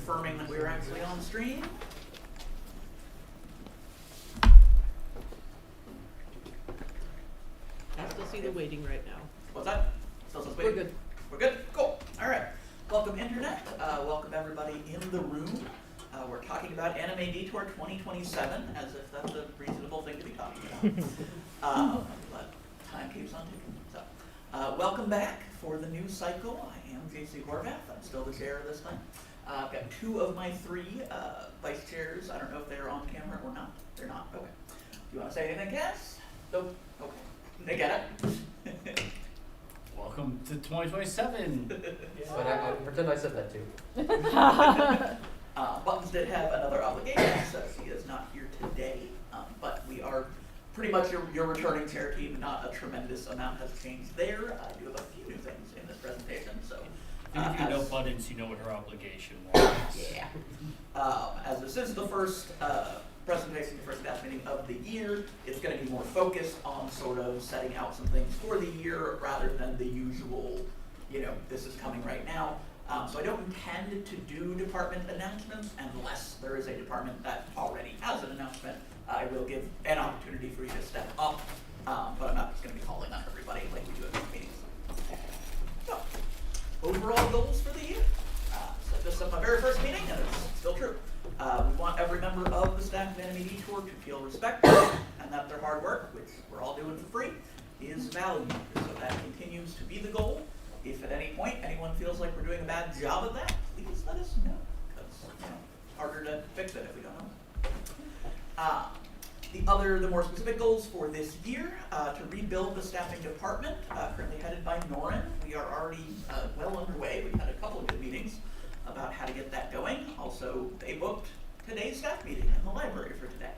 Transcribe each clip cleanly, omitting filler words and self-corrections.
confirming that we're actually on stream. I still see the waiting right now. What's that? Still says waiting? We're good. We're good? Cool. All right. Welcome, Internet. Welcome, everybody in the room. We're talking about Anime Detour 2027, as if that's a reasonable thing to be talking about. But time keeps on ticking. So, welcome back for the new cycle. I am JC Horvath. I'm still the chair this time. I've got two of my three vice chairs. I don't know if they're on camera or not. They're not. Okay. Do you want to say anything, Cass? Nope. Okay. They get it. Welcome to 2027. But I pretend I said that too. Buttons did have another obligation, so she is not here today. But we are pretty much your returning chair team. Not a tremendous amount has changed there. I do have a few new things in this presentation. So, If you know Buttons, you know what her obligation was. yeah. As this is the first presentation, the first staff meeting of the year, it's going to be more focused on sort of setting out some things for the year rather than the usual, this is coming right now. So I don't intend to do department announcements unless there is a department that already has an announcement. I will give an opportunity for you to step up, but I'm not just going to be calling on everybody like we do at these meetings. So, overall goals for the year. So this is my very first meeting, and it's still true. We want every member of the staff of Anime Detour to feel respected and that their hard work, which we're all doing for free, is valued. So that continues to be the goal. If at any point anyone feels like we're doing a bad job of that, please let us know, because it's harder to fix it if we don't know. The more specific goals for this year, to rebuild the staffing department, currently headed by Norin. We are already well underway. We've had a couple of good meetings about how to get that going. Also, they booked today's staff meeting in the library for today.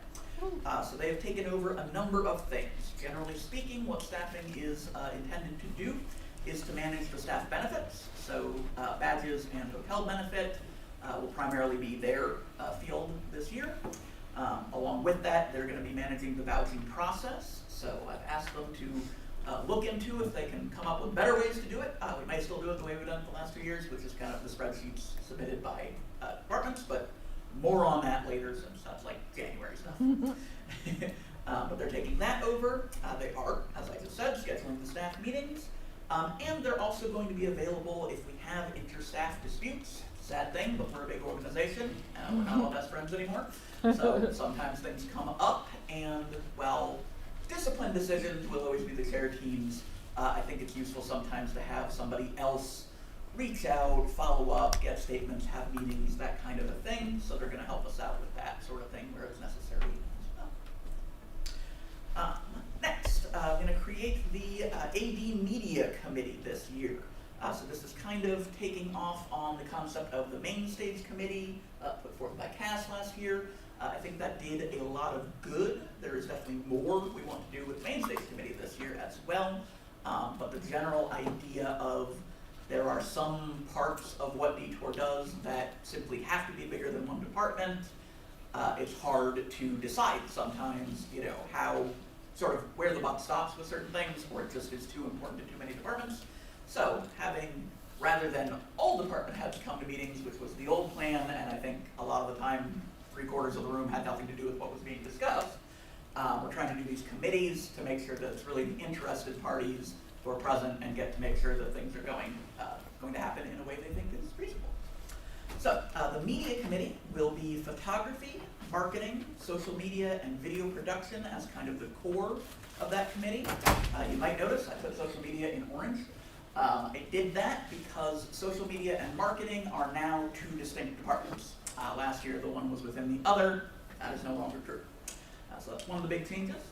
So they have taken over a number of things. Generally speaking, what staffing is intended to do is to manage the staff benefits. So badges and hotel benefit will primarily be their field this year. Along with that, they're going to be managing the vouching process. So I've asked them to look into if they can come up with better ways to do it. We may still do it the way we've done it the last 2 years, which is kind of the spreadsheets submitted by departments, but more on that later since that's like January stuff. But they're taking that over. They are, as I just said, scheduling the staff meetings. And they're also going to be available if we have inter-staff disputes. Sad thing, but we're a big organization. We're not all best friends anymore. So sometimes things come up, and while discipline decisions will always be the chair teams, I think it's useful sometimes to have somebody else reach out, follow up, get statements, have meetings, that kind of a thing. So they're going to help us out with that sort of thing where it's necessary as well. Next, I'm going to create the AD Media Committee this year. So this is kind of taking off on the concept of the Main Stage Committee put forth by Cass last year. I think that did a lot of good. There is definitely more we want to do with Main Stage Committee this year as well. But the general idea of there are some parts of what Detour does that simply have to be bigger than one department. It's hard to decide sometimes, how sort of where the buck stops with certain things, or it just is too important to too many departments. So having, rather than all department heads come to meetings, which was the old plan, and I think a lot of the time 3/4 of the room had nothing to do with what was being discussed, we're trying to do these committees to make sure that it's really the interested parties who are present and get to make sure that things are going to happen in a way they think is reasonable. So the media committee will be photography, marketing, social media, and video production as kind of the core of that committee. You might notice I put social media in orange. I did that because social media and marketing are now two distinct departments. Last year the one was within the other. That is no longer true. So that's one of the big changes.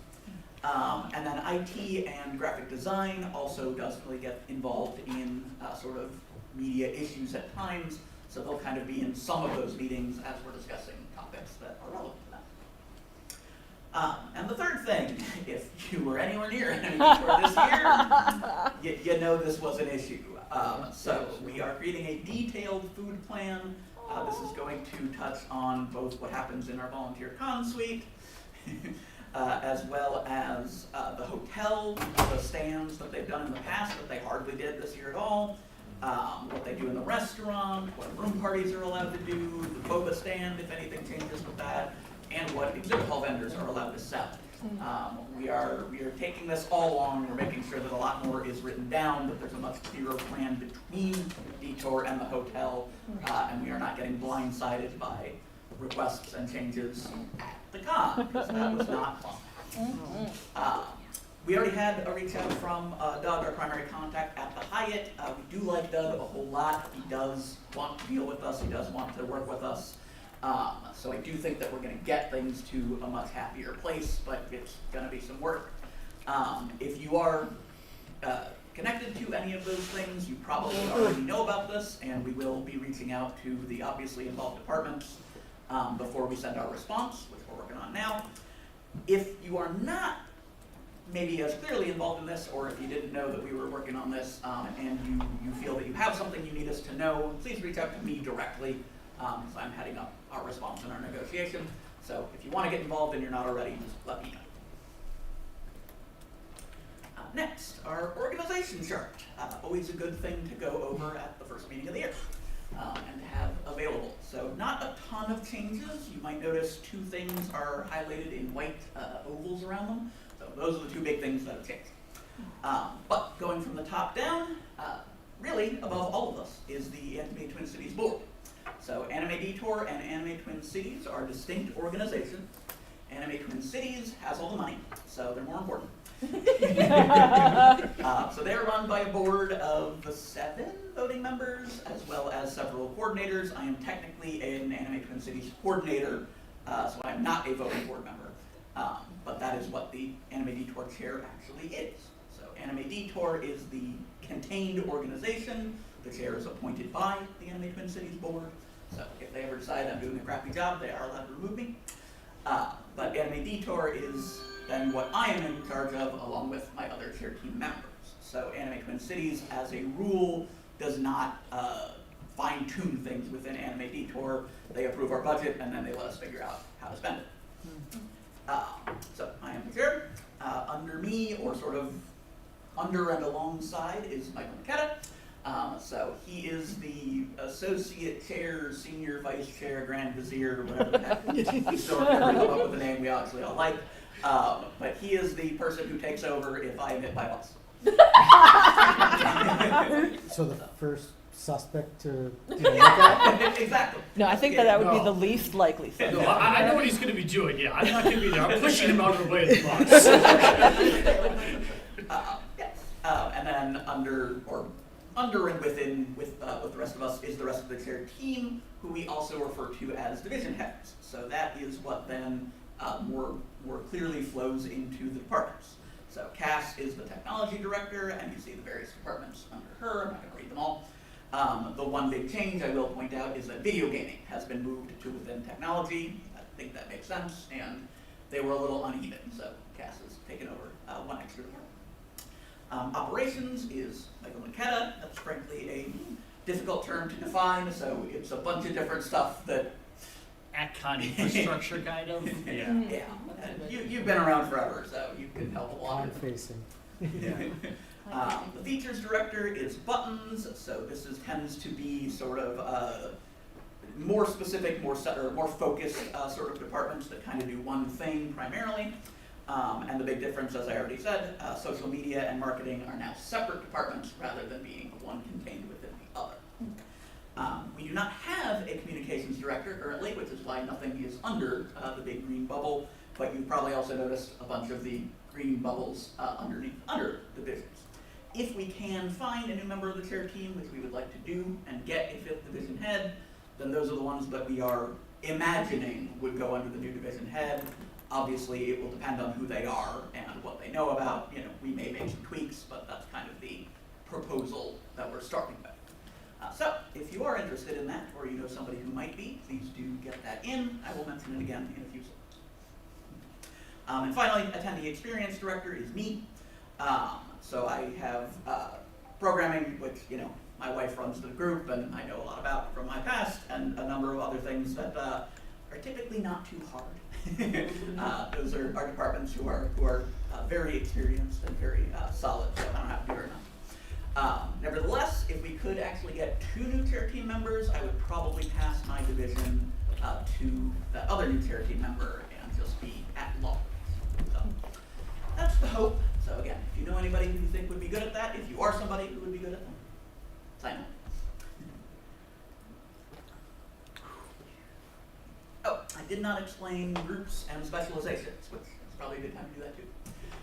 And then IT and graphic design also does really get involved in sort of media issues at times. So they'll kind of be in some of those meetings as we're discussing topics that are relevant to them. And the third thing, if you were anywhere near Anime Detour this year, you know this was an issue. So we are creating a detailed food plan. This is going to touch on both what happens in our volunteer con suite, as well as the hotel, the stands that they've done in the past that they hardly did this year at all. We'll what they do in the restaurant, what room parties are allowed to do, the boba stand, if anything changes with that, and what exhibit hall vendors are allowed to sell. We are taking this all along. We're making sure that a lot more is written down, that there's a much clearer plan between Detour and the hotel, and we are not getting blindsided by requests and changes at the con, because that was not fun. We already had a reach out from Doug, our primary contact at the Hyatt. We do like Doug a whole lot. He does want to deal with us. He does want to work with us. So I do think that we're going to get things to a much happier place, but it's going to be some work. If you are connected to any of those things, you probably already know about this, and we will be reaching out to the obviously involved departments before we send our response, which we're working on now. If you are not maybe as clearly involved in this, or if you didn't know that we were working on this, and you feel that you have something you need us to know, please reach out to me directly, because I'm heading up our response and our negotiation. So if you want to get involved and you're not already, just let me know. Next, our organization chart. Always a good thing to go over at the first meeting of the year and to have available. So not a ton of changes. You might notice two things are highlighted in white ovals around them. So those are the two big things that have changed. But going from the top down, really above all of us is the Anime Twin Cities board. So Anime Detour and Anime Twin Cities are distinct organizations. Anime Twin Cities has all the money, so they're more important. So they're run by a board of 7 voting members, as well as several coordinators. I am technically an Anime Twin Cities coordinator, so I'm not a voting board member. But that is what the Anime Detour chair actually is. So Anime Detour is the contained organization. The chair is appointed by the Anime Twin Cities board. So if they ever decide I'm doing a crappy job, they are allowed to remove me. But Anime Detour is then what I am in charge of, along with my other chair team members. So Anime Twin Cities, as a rule, does not fine-tune things within Anime Detour. They approve our budget, and then they let us figure out how to spend it. So I am the chair. Under me, or sort of under and alongside, is Michael McKenna. So he is the associate chair, senior vice chair, grand vizier, whatever the heck. We still never come up with a name we actually all like. But he is the person who takes over if I am hit by a bus. So the first suspect to look at? Exactly. No, I think that would be the least likely thing. No, I know what he's going to be doing. Yeah, I'm not going to be there. I'm pushing him out of the way of the box. Yes. And then under and within with the rest of us is the rest of the chair team, who we also refer to as division heads. So that is what then more clearly flows into the departments. So Cass is the technology director, and you see the various departments under her. I'm not going to read them all. The one big change I will point out is that video gaming has been moved to within technology. I think that makes sense, and they were a little uneven, so Cass has taken over one extra department. Operations is Michael McKenna. That's frankly a difficult term to define, so it's a bunch of different stuff that At-con infrastructure, kind of. Yeah. yeah. And you've been around forever, so you can help a lot. I'm facing. The features director is buttons, so this tends to be sort of more specific, more focused sort of departments that kind of do one thing primarily. And the big difference, as I already said, social media and marketing are now separate departments rather than being one contained within the other. We do not have a communications director currently, which is why nothing is under the big green bubble, but you've probably also noticed a bunch of the green bubbles under divisions. If we can find a new member of the chair team, which we would like to do, and get a 5th division head, then those are the ones that we are imagining would go under the new division head. Obviously, it will depend on who they are and what they know about. You know, we may make some tweaks, but that's kind of the proposal that we're starting with. So, if you are interested in that, or you know somebody who might be, please do get that in. I will mention it again in a few slides. And finally, attendee experience director is me. So I have programming, which, you know, my wife runs the group and I know a lot about from my past, and a number of other things that are typically not too hard. Those are our departments who are very experienced and very solid, so I don't have to do very much. Nevertheless, if we could actually get 2 new chair team members, I would probably pass my division to the other new chair team member and just be at large. So that's the hope. So again, if you know anybody who you think would be good at that, if you are somebody who would be good at that, sign up. Oh, I did not explain groups and specializations, which is probably a good time to do that too.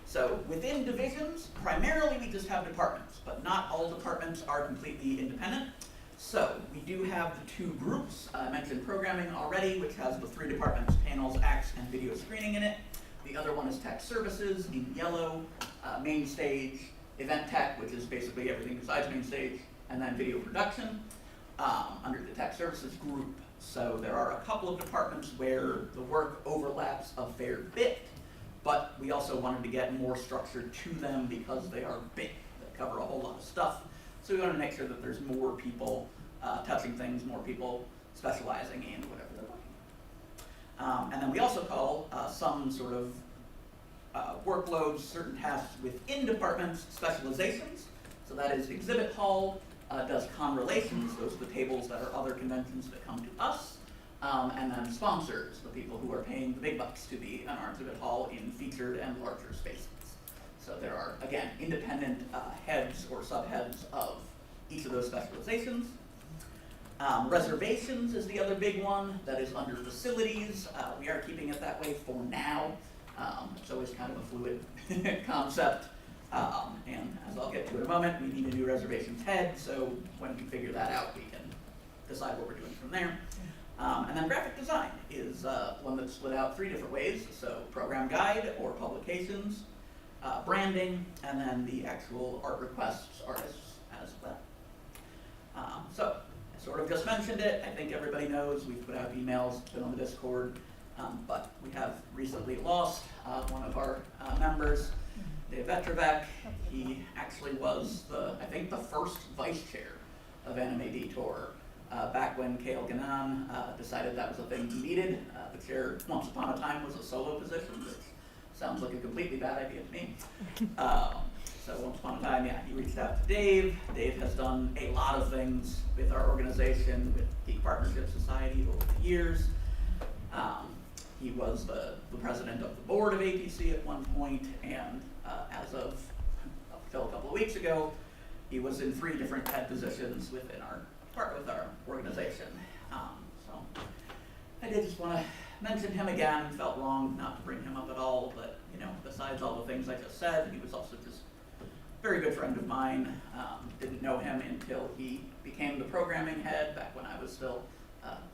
So within divisions, primarily we just have departments, but not all departments are completely independent. So we do have the 2 groups. I mentioned programming already, which has the 3 departments, panels, acts, and video screening in it. The other one is tech services in yellow, main stage, event tech, which is basically everything besides main stage, and then video production under the tech services group. So there are a couple of departments where the work overlaps a fair bit, but we also wanted to get more structure to them because they are big. They cover a whole lot of stuff. So we want to make sure that there's more people touching things, more people specializing in whatever they're looking at. And then we also call some sort of workloads, certain tasks within departments, specializations. So that is exhibit hall, does con relations, those are the tables that are other conventions that come to us. And then sponsors, the people who are paying the big bucks to be in our exhibit hall in featured and larger spaces. So there are, again, independent heads or subheads of each of those specializations. Reservations is the other big one that is under facilities. We are keeping it that way for now. It's always kind of a fluid concept. And as I'll get to in a moment, we need a new reservations head, so when we figure that out, we can decide what we're doing from there. And then graphic design is one that's split out 3 different ways. So program guide or publications, branding, and then the actual art requests artists as well. So I sort of just mentioned it. I think everybody knows we've put out emails, been on the Discord, but we have recently lost one of our members, Dave Vetrovec. He actually was I think the first vice chair of Anime Detour. Back when Kale Ganan decided that was a thing he needed. The chair, once upon a time, was a solo position, which sounds like a completely bad idea to me. So once upon a time, yeah, he reached out to Dave. Dave has done a lot of things with our organization, with Geek Partnership Society over the years. He was the president of the board of APC at one point, and as of up until a couple of weeks ago, he was in 3 different head positions within our organization. So I did just want to mention him again. Felt wrong not to bring him up at all, but you know, besides all the things I just said, he was also just a very good friend of mine. Didn't know him until he became the programming head back when I was still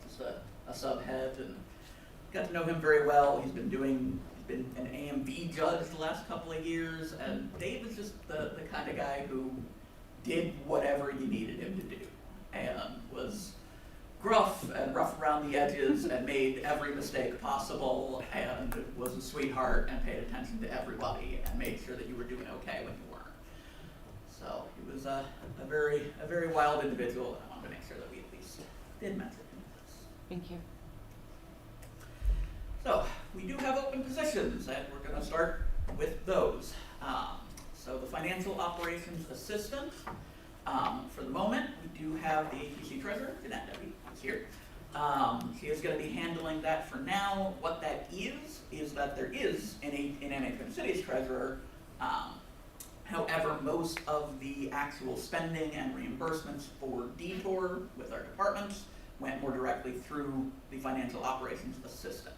just a sub head, and got to know him very well. He's been an AMV judge the last couple of years, and Dave is just the kind of guy who did whatever you needed him to do, and was gruff and rough around the edges and made every mistake possible, and was a sweetheart and paid attention to everybody and made sure that you were doing okay when you weren't. So he was a very wild individual, and I wanted to make sure that we at least did mention him. Thank you. So we do have open positions, and we're going to start with those. So the financial operations assistant, for the moment, we do have the APC treasurer, Jeanette Debbie, is here. She is going to be handling that for now. What that is that there is an Twin Cities treasurer. However, most of the actual spending and reimbursements for Detour with our departments went more directly through the financial operations assistant.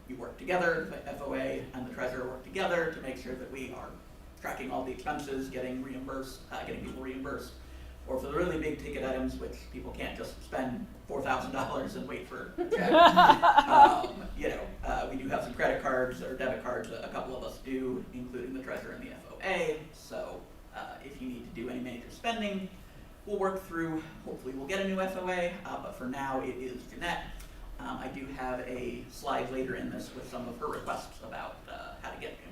You work together, the FOA and the treasurer work together to make sure that we are tracking all the expenses, getting people reimbursed, or for the really big ticket items, which people can't just spend $4,000 and wait for a check. We do have some credit cards or debit cards, a couple of us do, including the treasurer and the FOA. So if you need to do any major spending, we'll work through, hopefully we'll get a new FOA, but for now it is Jeanette. I do have a slide later in this with some of her requests about how to get reimbursements.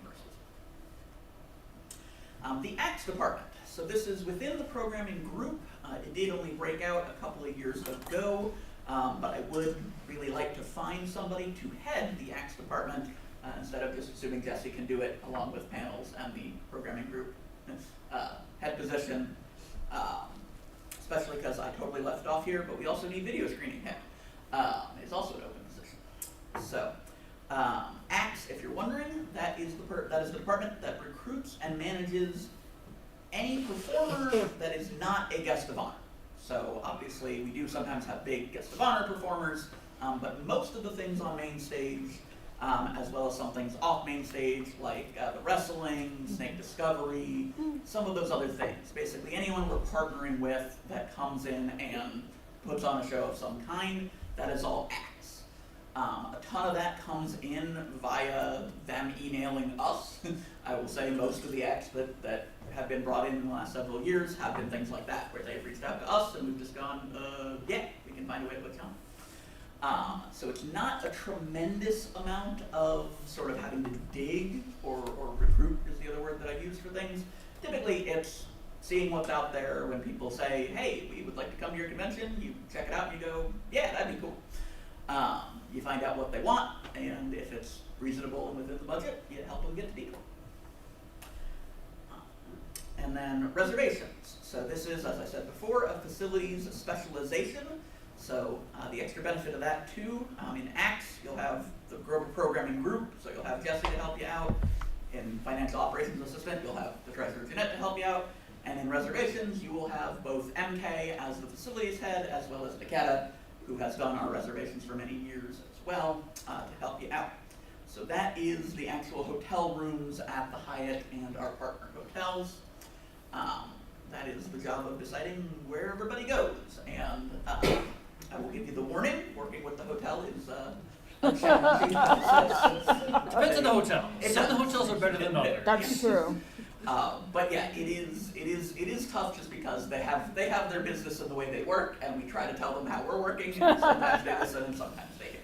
The ACTS department. So this is within the programming group. It did only break out a couple of years ago, but I would really like to find somebody to head the ACTS department instead of just assuming Jesse can do it along with panels and the programming group. Head position. especially because I totally left off here, but we also need video screening head. It's also an open position. So, ACTS, if you're wondering, that is the department that recruits and manages any performer that is not a guest of honor. So obviously we do sometimes have big guest of honor performers, but most of the things on main stage, as well as some things off main stage, like the wrestling, Snake Discovery, some of those other things. Basically anyone we're partnering with that comes in and puts on a show of some kind, that is all acts. A ton of that comes in via them emailing us. I will say most of the acts that have been brought in the last several years have been things like that, where they've reached out to us and we've just gone, yeah, we can find a way to put you on. So it's not a tremendous amount of sort of having to dig or recruit is the other word that I use for things. Typically it's seeing what's out there when people say, hey, we would like to come to your convention, you check it out and you go, yeah, that'd be cool. You find out what they want, and if it's reasonable and within the budget, you help them get to Detour. And then reservations. So this is, as I said before, a facilities specialization. So the extra benefit of that too, in ACTS, you'll have the programming group, so you'll have Jesse to help you out. In financial operations assistant, you'll have the treasurer Jeanette to help you out. And in reservations, you will have both MK as the facilities head, as well as Niketa, who has done our reservations for many years as well, to help you out. So that is the actual hotel rooms at the Hyatt and our partner hotels. That is the job of deciding where everybody goes. And I will give you the warning, working with the hotel is a challenging process. Depends on the hotel. It Some does. hotels are better than others. That's true. But yeah, it is tough just because they have their business and the way they work, and we try to tell them how we're working, and sometimes they listen and sometimes they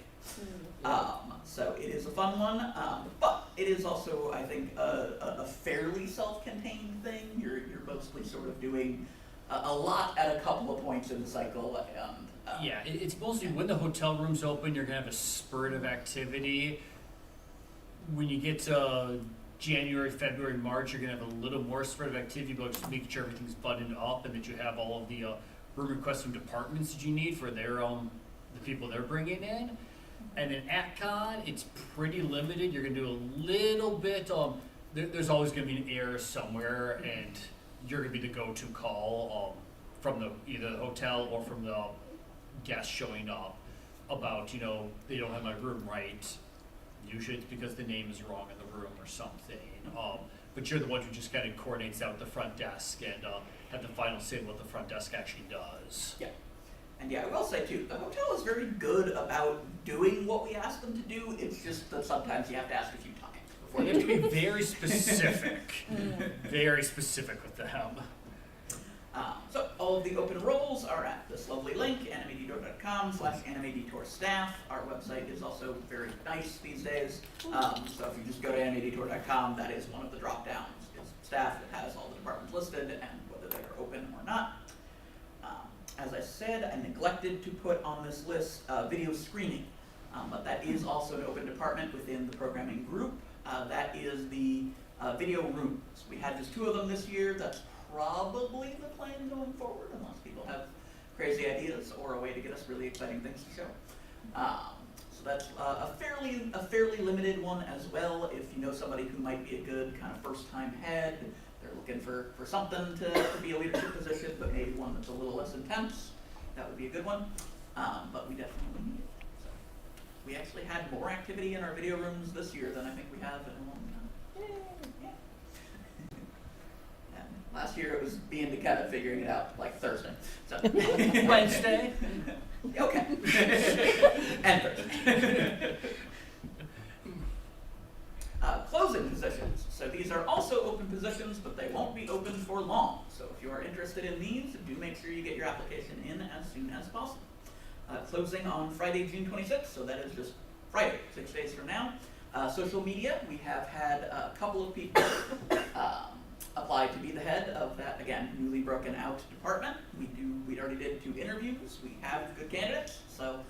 don't. So it is a fun one, but it is also, I think, a fairly self-contained thing. You're mostly sort of doing a lot at a couple of points in the cycle, and Yeah, it's mostly when the hotel room's open, you're gonna have a spurt of activity. When you get to January, February, March, you're gonna have a little more spread of activity, but just making sure everything's buttoned up and that you have all of the room requests from departments that you need for their the people they're bringing in. And then at Con, it's pretty limited. You're gonna do a little bit. There's always gonna be an error somewhere, and you're gonna be the go-to call from either the hotel or from the guests showing up about they don't have my room right. Usually it's because the name is wrong in the room or something. But you're the one who just kind of coordinates out the front desk and have the final say what the front desk actually does. yeah. And yeah, I will say too, the hotel is very good about doing what we ask them to do. It's just that sometimes you have to ask a few times before You they have to do. be very specific. Very specific with them. So all of the open roles are at this lovely link, animedetour.com/Anime Detour staff. Our website is also very nice these days. So if you just go to animedetour.com, that is one of the drop downs. Is staff that has all the departments listed and whether they are open or not. As I said, I neglected to put on this list video screening, but that is also an open department within the programming group. That is the video rooms. We had just 2 of them this year. That's probably the plan going forward, unless people have crazy ideas or a way to get us really exciting things to show. So that's a fairly limited one as well. If you know somebody who might be a good kind of first-time head, they're looking for something to be a leadership position, but maybe one that's a little less intense, that would be a good one. But we definitely need it. So we actually had more activity in our video rooms this year than I think we have in a long time. Yeah. Last year it was me and Niketa figuring it out like Thursday. So Wednesday. Okay. And Thursday. Closing positions. So these are also open positions, but they won't be open for long. So if you are interested in these, do make sure you get your application in as soon as possible. Closing on Friday, June 26th, so that is just Friday, 6 days from now. Social media, we have had a couple of people apply to be the head of that, again, newly broken out department. We already did 2 interviews. We have good candidates, so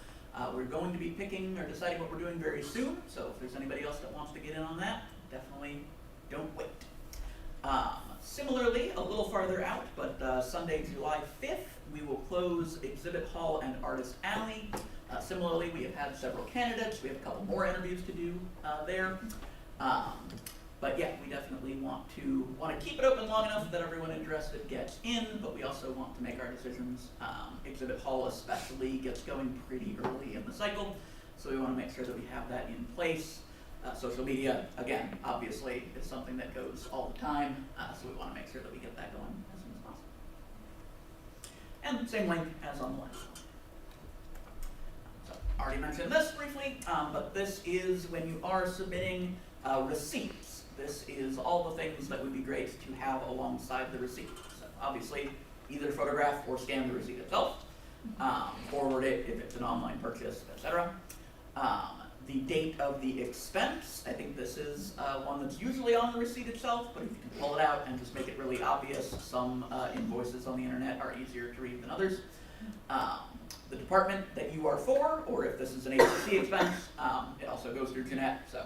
we're going to be picking or deciding what we're doing very soon. So if there's anybody else that wants to get in on that, definitely don't wait. Similarly, a little farther out, but Sunday, July 5th, we will close Exhibit Hall and Artist Alley. Similarly, we have had several candidates. We have a couple more interviews to do there. But yeah, we definitely want to keep it open long enough that everyone interested gets in, but we also want to make our decisions. Exhibit Hall especially gets going pretty early in the cycle, so we want to make sure that we have that in place. Social media, again, obviously, is something that goes all the time, so we want to make sure that we get that going as soon as possible. And same link as on the last one. So, already mentioned this briefly, but this is when you are submitting receipts. This is all the things that would be great to have alongside the receipt. So obviously, either photograph or scan the receipt itself, forward it if it's an online purchase, etc. The date of the expense, I think this is one that's usually on the receipt itself, but if you can pull it out and just make it really obvious, some invoices on the internet are easier to read than others. The department that you are for, or if this is an agency expense, it also goes through Jeanette, so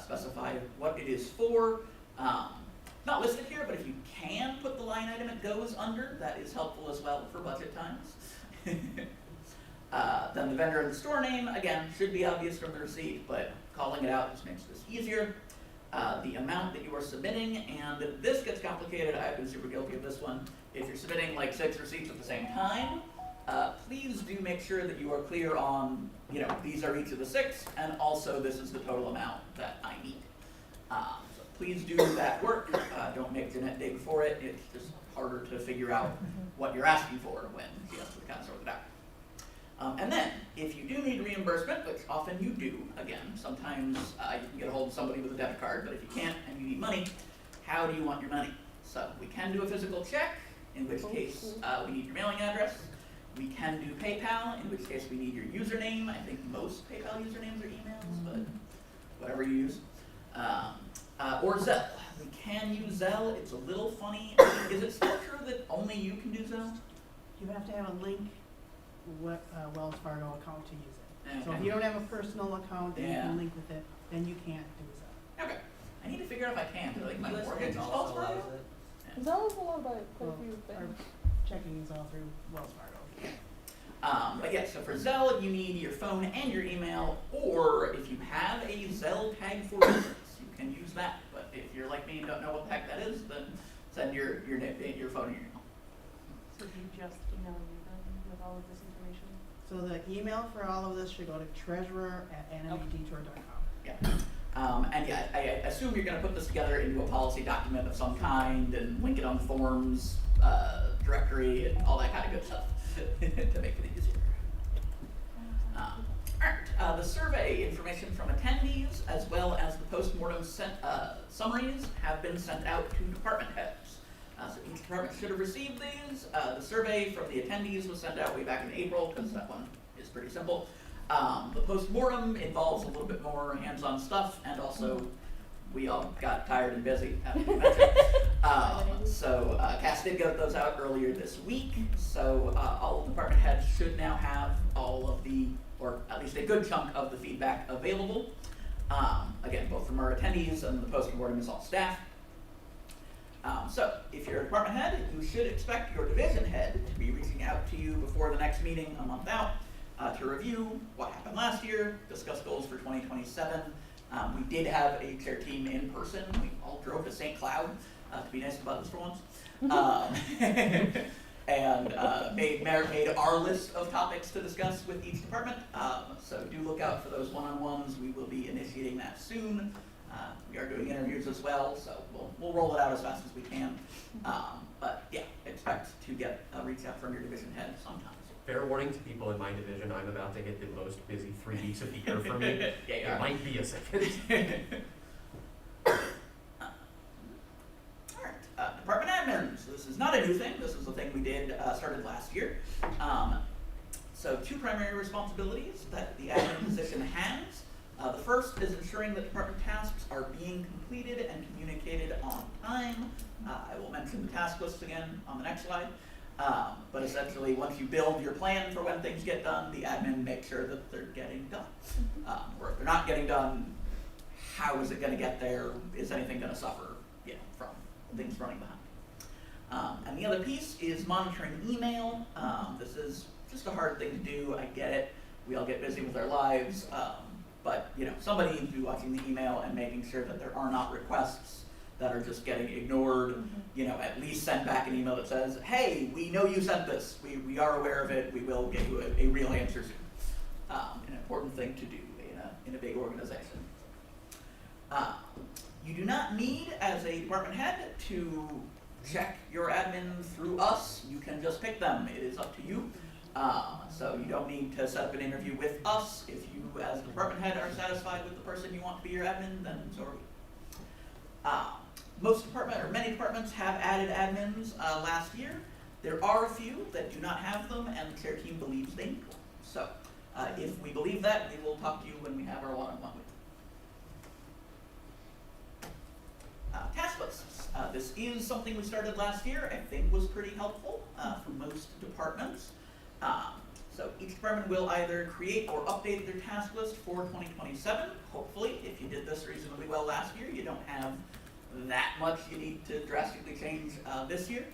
specify what it is for. Not listed here, but if you can put the line item it goes under, that is helpful as well for budget times. Then the vendor and the store name, again, should be obvious from the receipt, but calling it out just makes this easier. The amount that you are submitting, and this gets complicated. I've been super guilty of this one. If you're submitting like 6 receipts at the same time, please do make sure that you are clear on, these are each of the 6, and also this is the total amount that I need. So please do that work. Don't make Jeanette dig for it. It's just harder to figure out what you're asking for when she has to kind of sort it out. And then, if you do need reimbursement, which often you do, again, sometimes you can get a hold of somebody with a debit card, but if you can't and you need money, how do you want your money? So we can do a physical check, in which case we need your mailing address. We can do PayPal, in which case we need your username. I think most PayPal usernames are emails, but whatever you use. Or Zelle. We can use Zelle. It's a little funny. Is it still true that only you can do Zelle? You have to have a link Wells Fargo account to use it. Okay. So if you don't have a personal account that you Yeah. can link with it, then you can't do that. Okay. I need to figure out if I can. Like my US mortgage is Bank Wells also Fargo. allows it. Yeah. That was allowed by quite Well, a few our things. checking is all through Wells Fargo. But yeah, so for Zelle, you need your phone and your email, or if you have a Zelle tag for business, you can use that. But if you're like me and don't know what the heck that is, then send your phone and your email. So do you just email me then with all of this information? So the email for all of this should go to treasurer@animedetour.com. Yeah. And yeah, I assume you're going to put this together into a policy document of some kind and link it on the forms, directory, and all that kind of good stuff to make it easier. Alright, the survey information from attendees as well as the post-mortem summaries have been sent out to department heads. So each department should have received these. The survey from the attendees was sent out way back in April because that one is pretty simple. The post-mortem involves a little bit more hands-on stuff, and also we all got tired and busy, as we mentioned. So Cass did get those out earlier this week, so all department heads should now have all of the, or at least a good chunk of the feedback available. Again, both from our attendees and the post-mortem is all staff. So, if you're a department head, you should expect your division head to be reaching out to you before the next meeting a month out to review what happened last year, discuss goals for 2027. We did have a chair team in person. We all drove to St. Cloud to be nice about this for once. And made our list of topics to discuss with each department. So do look out for those one-on-ones. We will be initiating that soon. We are doing interviews as well, so we'll roll it out as fast as we can. But yeah, expect to get a reach out from your division head sometime. Fair warning to people in my division, I'm about to get the most busy 3 weeks of the year for me. Yeah, you It are. might be a second. Alright, department admins. This is not a new thing. This is a thing we did, started last year. So 2 primary responsibilities that the admin position has. The first is ensuring that department tasks are being completed and communicated on time. I will mention the task list again on the next slide. But essentially, once you build your plan for when things get done, the admin makes sure that they're getting done. Or if they're not getting done, how is it going to get there? Is anything going to suffer, from things running behind? And the other piece is monitoring email. This is just a hard thing to do, I get it. We all get busy with our lives, but somebody needs to be watching the email and making sure that there are not requests that are just getting ignored. At least send back an email that says, hey, we know you sent this. We are aware of it. We will get you a real answer soon. An important thing to do in a big organization. You do not need, as a department head, to check your admin through us. You can just pick them. It is up to you. So you don't need to set up an interview with us. If you, as a department head, are satisfied with the person you want to be your admin, then so are we. Many departments have added admins last year. There are a few that do not have them, and the chair team believes they need one. So if we believe that, we will talk to you when we have our one-on-one with you. Task lists. This is something we started last year. I think was pretty helpful for most departments. So each department will either create or update their task list for 2027. Hopefully, if you did this reasonably well last year, you don't have that much you need to drastically change this year.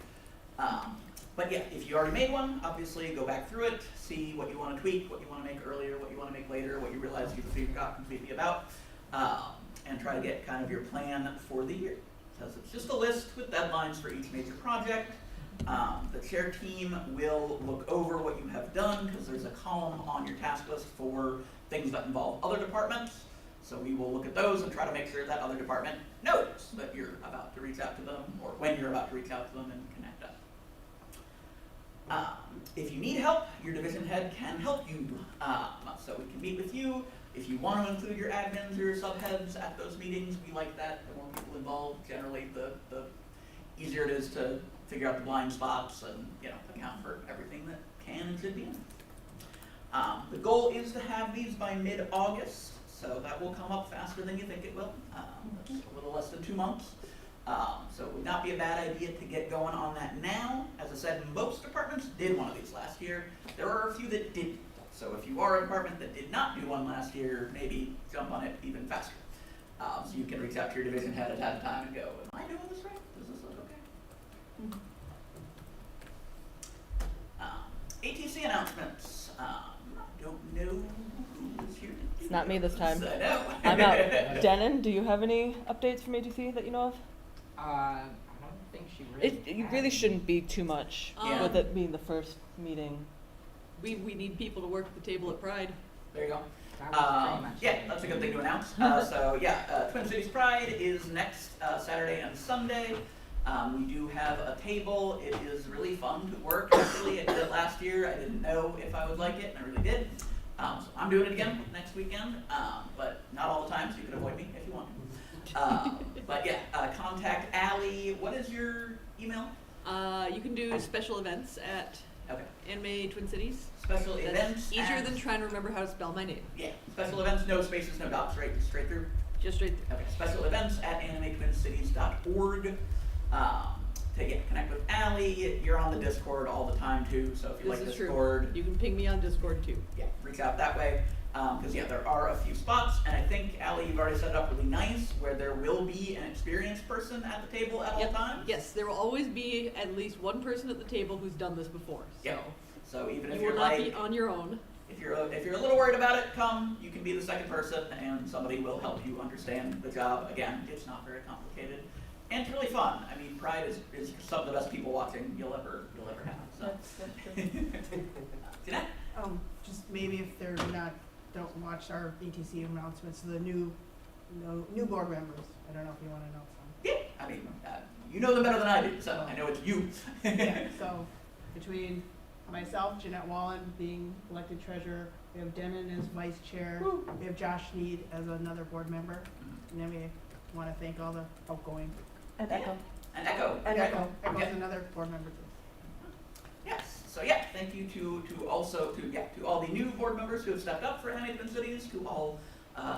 But yeah, if you already made one, obviously go back through it, see what you want to tweak, what you want to make earlier, what you want to make later, what you realize you forgot completely about, and try to get kind of your plan for the year. Because it's just a list with deadlines for each major project. The chair team will look over what you have done, because there's a column on your task list for things that involve other departments. So we will look at those and try to make sure that other department knows that you're about to reach out to them, or when you're about to reach out to them and connect up. If you need help, your division head can help you. So we can meet with you. If you want to include your admins or your subheads at those meetings, we like that. The more people involved, generally the easier it is to figure out the blind spots and account for everything that can and should be in. The goal is to have these by mid-August, so that will come up faster than you think it will. That's a little less than 2 months. So it would not be a bad idea to get going on that now. As I said, most departments did one of these last year. There are a few that didn't. So if you are a department that did not do one last year, maybe jump on it even faster. So you can reach out to your division head at that time and go, am I doing this right? Does this look okay? ATC announcements. Don't know who is here. It's not me this time. I know. I'm out. Denon, do you have any updates from ATC that you know of? I don't think she really. It really shouldn't be too much Yeah. with it being the first meeting. We need people to work the table at Pride. There you go. That was pretty much Yeah, it. that's a good thing to announce. Twin Cities Pride is next Saturday and Sunday. We do have a table. It is really fun to work, actually. I did it last year. I didn't know if I would like it, and I really did. So I'm doing it again next weekend, but not all the time, so you can avoid me if you want. Contact Allie. What is your email? You can do special events at Okay. Anime Twin Cities. Special That's events. easier than trying to remember how to spell my name. Yeah. Special events, no spaces, no dots, right? Straight through. Just right there. Okay, special events at animetwincities.org. To connect with Allie. You're on the Discord all the time too, so if you This like is true. Discord, You can ping me on Discord too. reach out that way. Because there are a few spots, and I think Allie, you've already set it up really nice, where there will be an experienced person at the table at all Yep. times. Yes, there will always be at least one person at the table who's done this before. So Yeah. So even if you you're will not like, be on your own. if you're a little worried about it, come. You can be the second person, and somebody will help you understand the job. Again, it's not very complicated, and it's really fun. I mean, Pride is some of the best people watching you'll ever have. So. That's true. Jeanette? Just maybe if they're don't watch our ETC announcements, the new board members. I don't know if you want to know some. Yeah, I mean, you know them better than I do, so I know it's you. Yeah, so between myself, Jeanette Wallen being elected treasurer, we have Denon as vice chair, we have Josh Need as another board member, and then we want to thank all the outgoing. And Echo. And Echo. Echo's Yeah. another board member too. Yes. So thank you to all the new board members who have stepped up for Anime Twin Cities, to all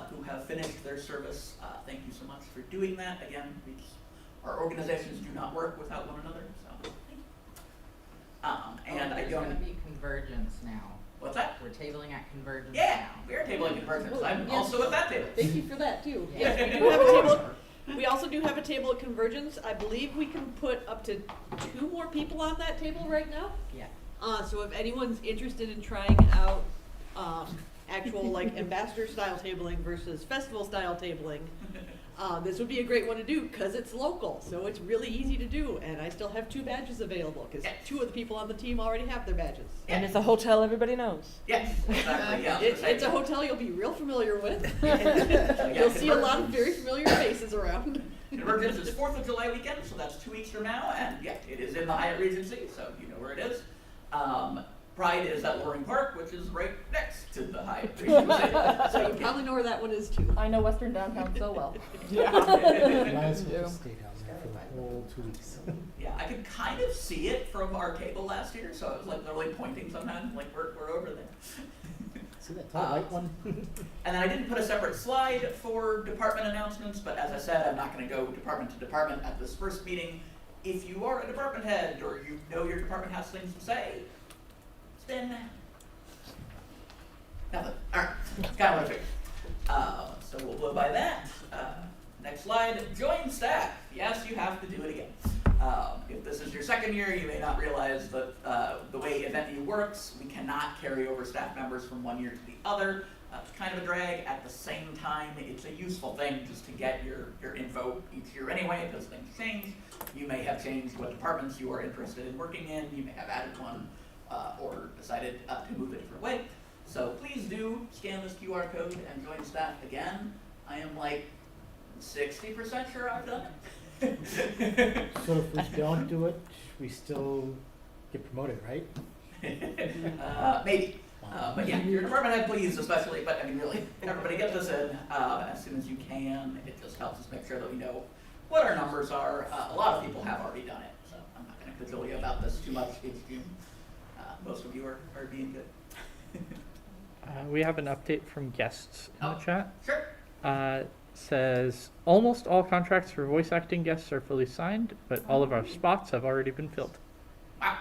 who have finished their service. Thank you so much for doing that. Again, our organizations do not work without one another. So thank you. There's gonna be convergence now. What's that? We're tabling at convergence Yeah, now. we are tabling convergence. Oh, I'm yes. also at that table. Thank you for that too. Yeah. Yes, we do have a table. We also do have a table at Convergence. I believe we can put up to 2 more people on that table right now. Yeah. So if anyone's interested in trying out actual like ambassador style tabling versus festival style tabling, this would be a great one to do because it's local, so it's really easy to do. And I still have 2 badges available because 2 of the people on the team already have their badges. And it's a hotel everybody knows. Yes, exactly, yeah. It's a hotel you'll be real familiar with. So, yeah, You'll see a lot of very familiar faces around. Convergence is 4th of July weekend, so that's 2 weeks from now, and yeah, it is in the Hyatt Regency, so you know where it is. Pride is at Loring Park, which is right next to the Hyatt Regency. So you probably know where that one is too. I know Western Downtown so well. Might as well just stay down there for the whole 2 weeks. Yeah, I could kind of see it from our table last year, so I was like literally pointing sometimes, like we're over there. See that tall white one? And then I didn't put a separate slide for department announcements, but as I said, I'm not going to go department to department at this first meeting. If you are a department head or you know your department has things to say, spin. Nothing. All right, kind of what I figured. So we'll go by that. Next slide, join staff. Yes, you have to do it again. If this is your second year, you may not realize that the way EventU works, we cannot carry over staff members from one year to the other. It's kind of a drag. At the same time, it's a useful thing just to get your info each year anyway, because things change. You may have changed what departments you are interested in working in. You may have added one or decided to move a different way. So please do scan this QR code and join staff again. I am like 60% sure I've done it. So if we don't do it, we still get promoted, right? Maybe. But yeah, your department head, please, especially, but I mean, really, everybody get this in as soon as you can. It just helps us make sure that we know what our numbers are. A lot of people have already done it, so I'm not going to cajole you about this too much. It's June. Most of you are being good. We have an update from guests in the chat. Sure. Says almost all contracts for voice acting guests are fully signed, but all of our spots have already been filled. Wow.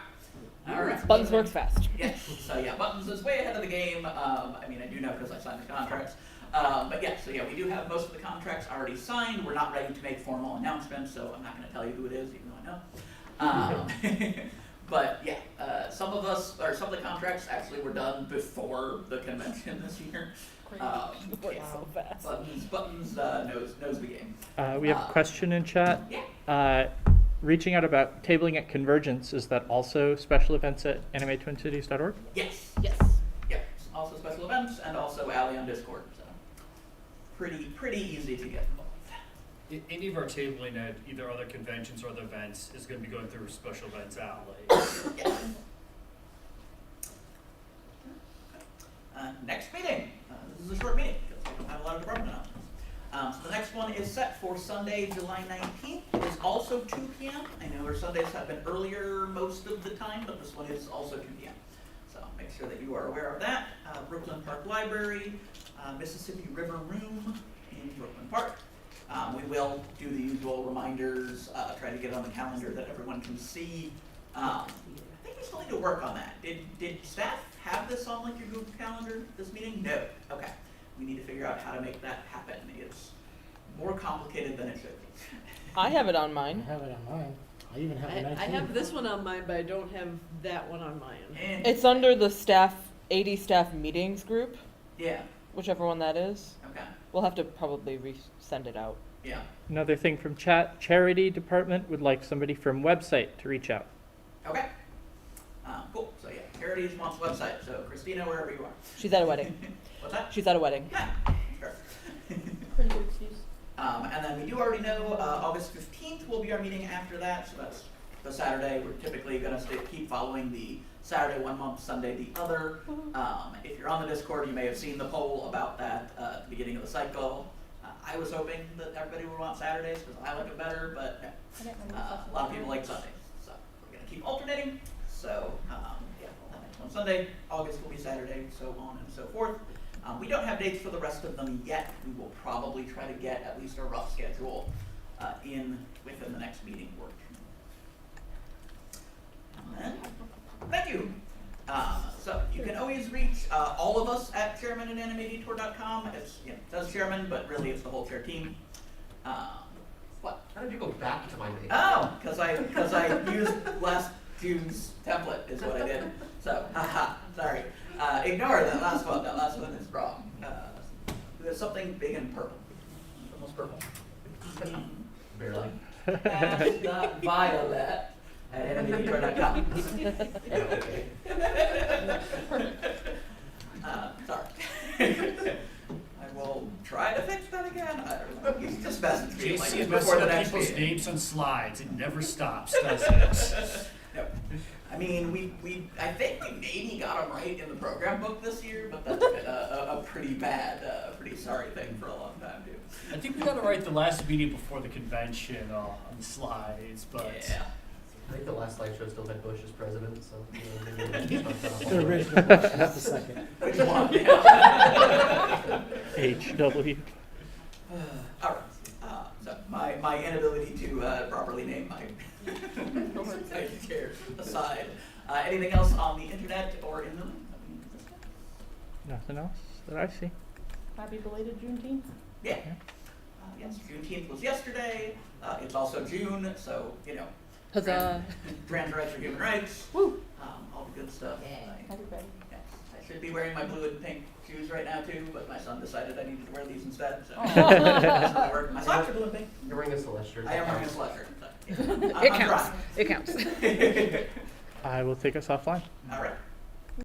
All right. Buttons works fast. Yes. So yeah, Buttons is way ahead of the game. I mean, I do know because I signed the contracts. But yeah, so yeah, we do have most of the contracts already signed. We're not ready to make formal announcements, so I'm not going to tell you who it is, even though I know. But yeah, some of the contracts actually were done before the convention this year. Works so fast. Buttons knows the game. We have a question in chat. Yeah. Reaching out about tabling at Convergence, is that also special events at animetwincities.org? Yes. Yes. Yep. Also special events and also Alley on Discord. So pretty easy to get involved. Any of our tabling at either other conventions or other events is going to be going through Special Events Alley. Yes. Next meeting. This is a short meeting because we don't have a lot of department announcements. So the next one is set for Sunday, July 19th. It is also 2 p.m. I know our Sundays have been earlier most of the time, but this one is also 2 p.m. So make sure that you are aware of that. Brooklyn Park Library, Mississippi River Room in Brooklyn Park. We will do the usual reminders, try to get it on the calendar that everyone can see. I think we still need to work on that. Did staff have this on like your Google Calendar, this meeting? No. Okay. We need to figure out how to make that happen. It's more complicated than it should be. I have it on I mine. have it on mine. I even have the 19th. I have this one on mine, but I don't have that one on mine. And It's under the staff, 80 staff meetings group, yeah. whichever one that is. Okay. We'll have to probably send it out. Yeah. Another thing from chat, charity department would like somebody from website to reach out. Okay. Cool. So yeah, Charities wants website. So Christina, wherever you are. She's at a wedding. What's that? She's at a wedding. Yeah. Sure. Pretty good excuse. And then we do already know August 15th will be our meeting after that. So that's the Saturday. We're typically going to keep following the Saturday one month, Sunday the other. If you're on the Discord, you may have seen the poll about that at the beginning of the cycle. I was hoping that everybody would want Saturdays because I like it better, but a lot of people like Sundays. So we're going to keep alternating. So yeah, that next one Sunday, August will be Saturday, so on and so forth. We don't have dates for the rest of them yet. We will probably try to get at least a rough schedule within the next meeting or two. And then, thank you. So you can always reach all of us at chairman@animedetour.com. It says chairman, but really it's the whole chair team. What? How did you go back to my name? Oh, because I used last June's template is what I did. So, haha, sorry. Ignore that last one. That last one is wrong. There's something big and purple. Almost purple. Barely. Violet at animedetour.com. Sorry. I will try to fix that again. I don't know. He's just messaged me like JC before the messes up next people's meeting. names on slides. It never stops, does it? No. I mean, I think we maybe got them right in the program book this year, but that's been a pretty bad, pretty sorry thing for a long time too. I think we got it right the last meeting before the convention on the slides, but Yeah. I think the last slideshow still had Bush as president, so maybe we'll The original, not the second. Which one? Yeah. HW. All right. So my inability to properly name my society chair aside. Anything else on the internet or in the room? Nothing else that I see. Happy belated Juneteenth. Yeah. Yes, Juneteenth was yesterday. It's also June, so you know. Huzzah. Trans rights are human rights. Woo. All the good stuff. Yeah. Everybody. Yes, I should be wearing my blue and pink shoes right now too, but my son decided I needed to wear these instead. So that's not work. My socks are blue and pink. You're wearing a Celeste shirt. I am wearing a sweatshirt. So, yeah. It counts. It counts. trying. I will take us offline. All right.